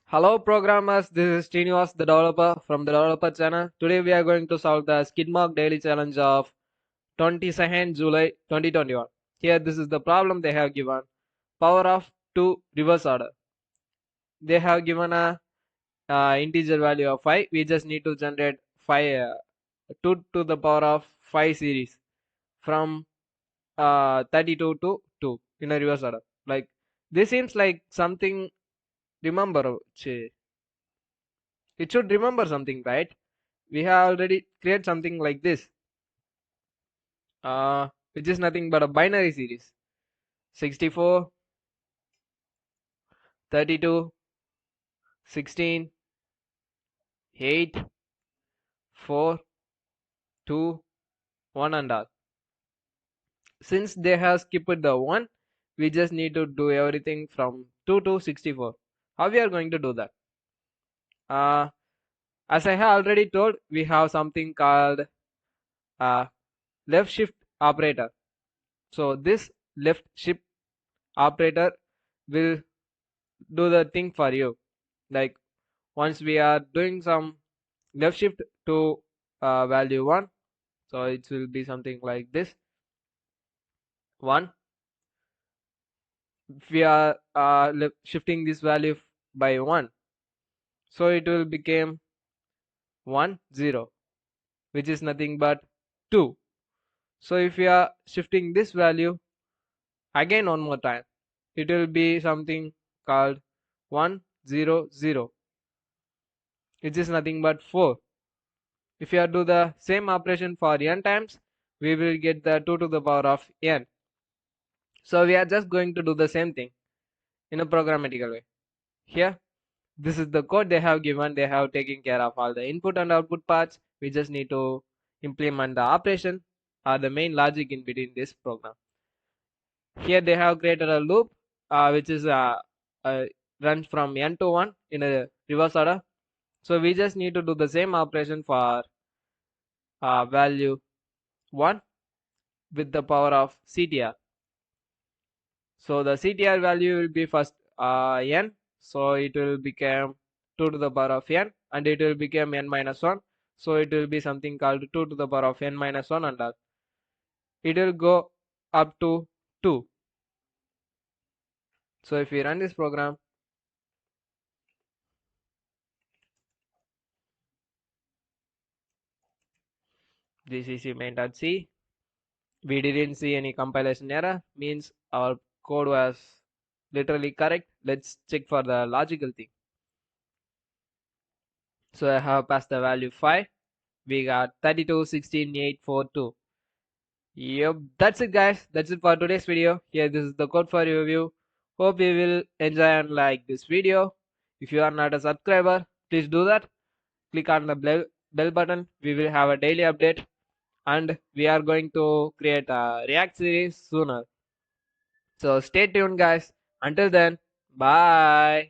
Hello programmers, this is SRINIVAStheDEVELOPER from the developer channel. Today we are going to solve the SKIDMARK daily challenge of 22nd July 2021. Here this is the problem they have given. Power of 2 reverse order. They have given a integer value of 5. We just need to generate 5 2 to the power of 5 series from 32 to 2 in a reverse order. Like this seems like something remember. It should remember something, right? We have already created something like this, which is nothing but a binary series. 64, 32, 16, 8, 4, 2, 1 and all. Since they have skipped the 1, we just need to do everything from 2 to 64. How we are going to do that? As I have already told, we have something called left shift operator. So this left shift operator will do the thing for you. Like once we are doing some left shift to value 1, so it will be something like this. 1, if we are shifting this value by 1, so it will become 1 0, which is nothing but 2. So if we are shifting this value again one more time, it will be something called 1 0 0, which is nothing but 4. If you do the same operation for n times, we will get the 2 to the power of n. So we are just going to do the same thing in a programmatical way. Here, this is the code they have given. They have taken care of all the input and output parts. We just need to implement the operation or the main logic in between this program. Here they have created a loop which is runs from n to 1 in a reverse order. So we just need to do the same operation for value 1 with the power of CTR. So the CTR value will be first n, so it will become 2 to the power of n, and it will become n minus 1, so it will be something called 2 to the power of n minus 1 and all. It will go up to 2. So if we run this program, gcc main.c, we didn't see any compilation error, means our code was literally correct. Let's check for the logical thing. So I have passed the value 5. We got 32, 16, 8, 4, 2. Yep, that's it guys. That's it for today's video. Here, this is the code for your review. Hope you will enjoy and like this video. If you are not a subscriber, please do that. Click on the bell button. We will have a daily update, and we are going to create a React series sooner. So stay tuned guys. Until then, bye.